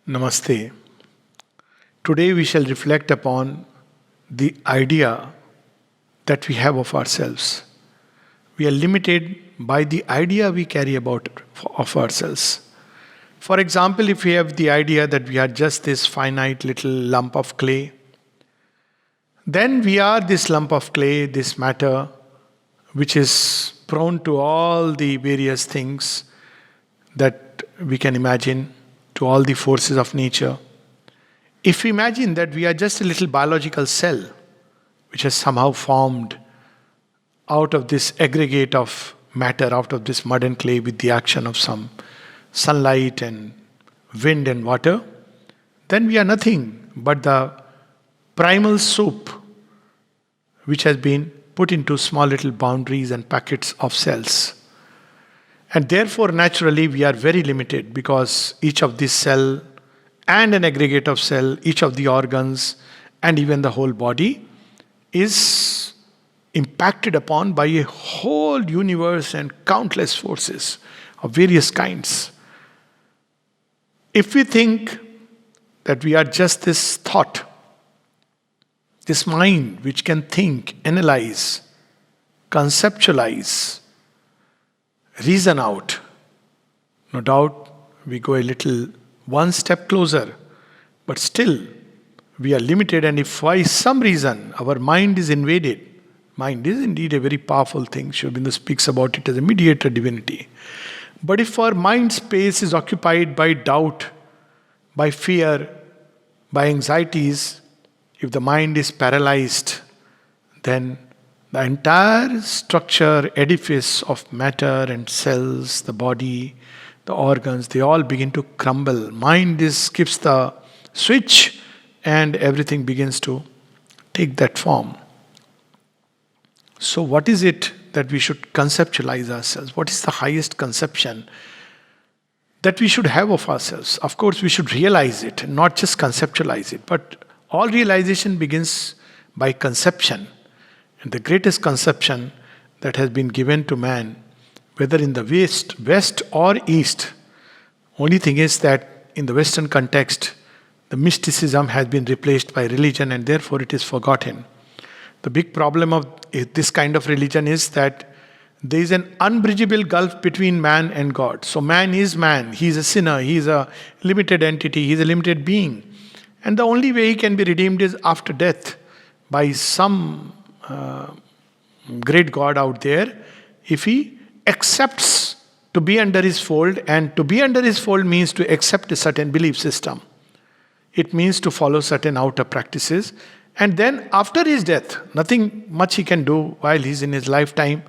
Namaste. Today we shall reflect upon the idea that we have of ourselves. We are limited by the idea we carry about of ourselves. For example, if we have the idea that we are just this finite little lump of clay, then we are this lump of clay, this matter, which is prone to all the various things that we can imagine, to all the forces of nature. If we imagine that we are just a little biological cell which has somehow formed out of this aggregate of matter, out of this mud and clay with the action of some sunlight and wind and water, then we are nothing but the primal soup which has been put into small little boundaries and packets of cells. And therefore, naturally, we are very limited because each of this cell and an aggregate of cell, each of the organs, and even the whole body is impacted upon by a whole universe and countless forces of various kinds. If we think that we are just this thought, this mind which can think, analyze, conceptualize, reason out, no doubt we go a little one step closer, but still we are limited. And if by some reason our mind is invaded, mind is indeed a very powerful thing. Sri Aurobindo speaks about it as a mediator divinity. But if our mind space is occupied by doubt, by fear, by anxieties, if the mind is paralyzed, then the entire structure, edifice of matter and cells, the body, the organs, they all begin to crumble. Mind skips the switch and everything begins to take that form. So what is it that we should conceptualize ourselves? What is the highest conception that we should have of ourselves? Of course, we should realize it, not just conceptualize it. But all realization begins by conception. And the greatest conception that has been given to man, whether in the west or east, only thing is that in the Western context, the mysticism has been replaced by religion and therefore it is forgotten. The big problem of this kind of religion is that there is an unbridgeable gulf between man and God. So man, he is a sinner, he is a limited entity, he is a limited being. And the only way he can be redeemed is after death by some great God out there, if he accepts to be under his fold. And to be under his fold means to accept a certain belief system. It means to follow certain outer practices. And then after his death, nothing much he can do while he's in his lifetime,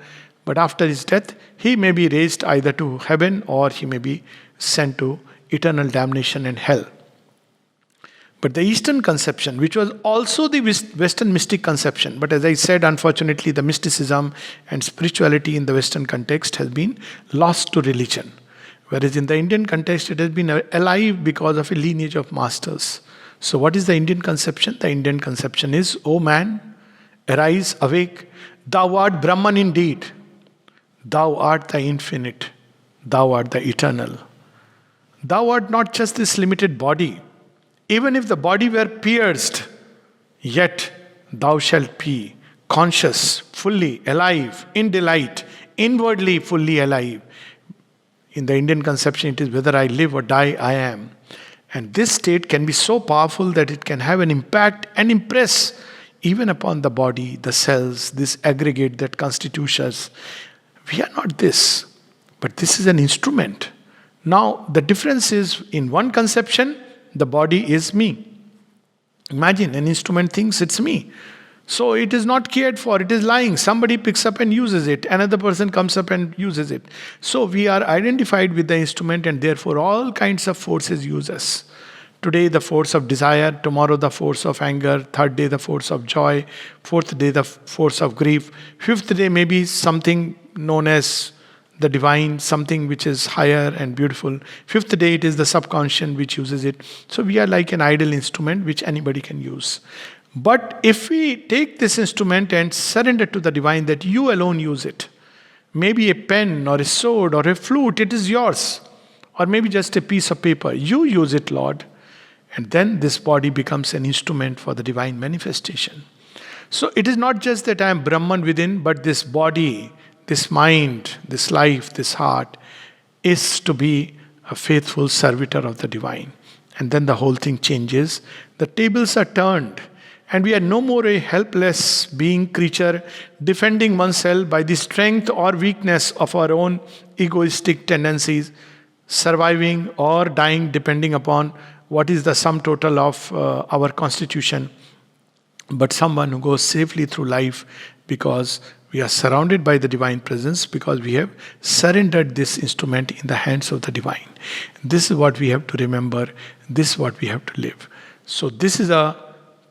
but after his death, he may be raised either to heaven or he may be sent to eternal damnation and hell. But the Eastern conception, which was also the Western mystic conception, but as I said, unfortunately, the mysticism and spirituality in the Western context has been lost to religion. Whereas in the Indian context, it has been alive because of a lineage of masters. So what is the Indian conception? The Indian conception is, O man, arise, awake, thou art Brahman indeed. Thou art the infinite. Thou art the eternal. Thou art not just this limited body. Even if the body were pierced, yet thou shalt be conscious, fully alive, in delight, inwardly fully alive. In the Indian conception, it is whether I live or die, I am. And this state can be so powerful that it can have an impact and impress even upon the body, the cells, this aggregate that constitutes us. We are not this, but this is an instrument. Now, the difference is in one conception, the body is me. Imagine an instrument thinks it's me. So it is not cared for, it is lying. Somebody picks up and uses it. Another person comes up and uses it. So we are identified with the instrument and therefore all kinds of forces use us. Today the force of desire, tomorrow the force of anger, third day the force of joy, fourth day the force of grief, fifth day maybe something known as the divine, something which is higher and beautiful. Fifth day it is the subconscious which uses it. So we are like an idle instrument which anybody can use. But if we take this instrument and surrender to the divine that you alone use it, maybe a pen or a sword or a flute, it is yours. Or maybe just a piece of paper. You use it, Lord. And then this body becomes an instrument for the divine manifestation. So it is not just that I am Brahman within, but this body, this mind, this life, this heart is to be a faithful servitor of the divine. And then the whole thing changes. The tables are turned, and we are no more a helpless being, creature, defending oneself by the strength or weakness of our own egoistic tendencies, surviving or dying depending upon what is the sum total of our constitution, but someone who goes safely through life because we are surrounded by the divine presence, because we have surrendered this instrument in the hands of the divine. This is what we have to remember. This is what we have to live. So this is a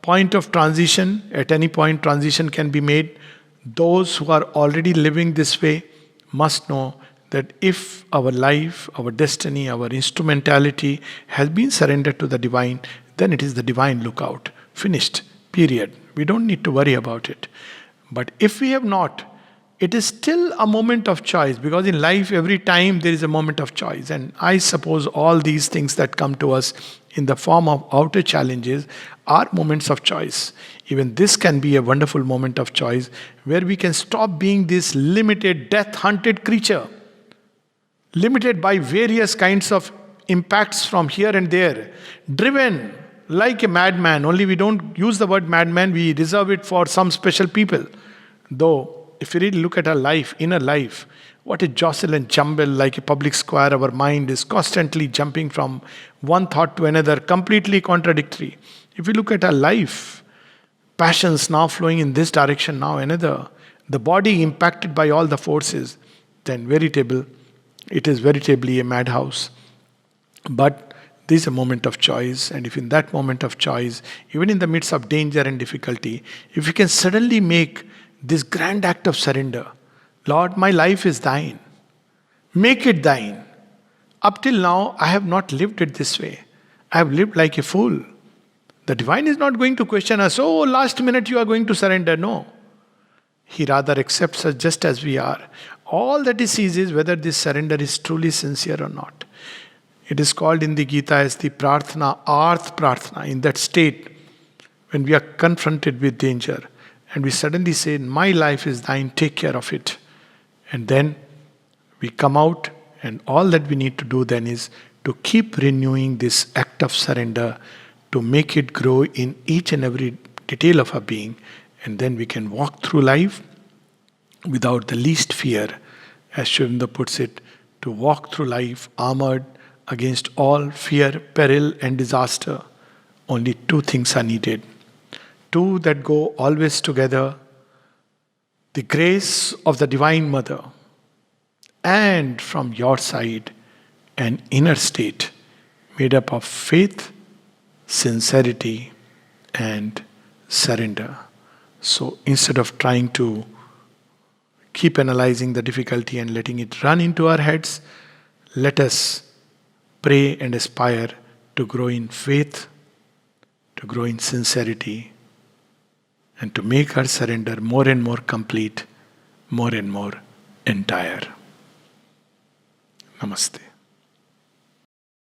point of transition. At any point, transition can be made. Those who are already living this way must know that if our life, our destiny, our instrumentality has been surrendered to the divine, then it is the divine lookout. Finished. Period. We don't need to worry about it. But if we have not, it is still a moment of choice, because in life, every time there is a moment of choice. And I suppose all these things that come to us in the form of outer challenges are moments of choice. Even this can be a wonderful moment of choice where we can stop being this limited, death-hunted creature, limited by various kinds of impacts from here and there, driven like a madman. Only we don't use the word madman, we reserve it for some special people. Though, if you really look at our life, inner life, what a jostle and jumble, like a public square, our mind is constantly jumping from one thought to another, completely contradictory. If you look at our life, passions now flowing in this direction, now another, the body impacted by all the forces, then it is veritably a madhouse. But this is a moment of choice, and if in that moment of choice, even in the midst of danger and difficulty, if you can suddenly make this grand act of surrender, Lord, my life is thine. Make it thine. Up till now, I have not lived it this way. I have lived like a fool. The divine is not going to question us, oh, last minute you are going to surrender. No. He rather accepts us just as we are. All that he sees is whether this surrender is truly sincere or not. It is called in the Gita as the prarthana, arth prarthana, in that state when we are confronted with danger and we suddenly say, my life is thine, take care of it. And then we come out, and all that we need to do then is to keep renewing this act of surrender, to make it grow in each and every detail of our being. And then we can walk through life without the least fear, as Sri Aurobindo puts it, to walk through life armored against all fear, peril, and disaster. Only two things are needed. Two that go always together: the grace of the Divine Mother, and from your side, an inner state made up of faith, sincerity, and surrender. So instead of trying to keep analyzing the difficulty and letting it run into our heads, let us pray and aspire to grow in faith, to grow in sincerity, and to make our surrender more and more complete, more and more entire. Namaste.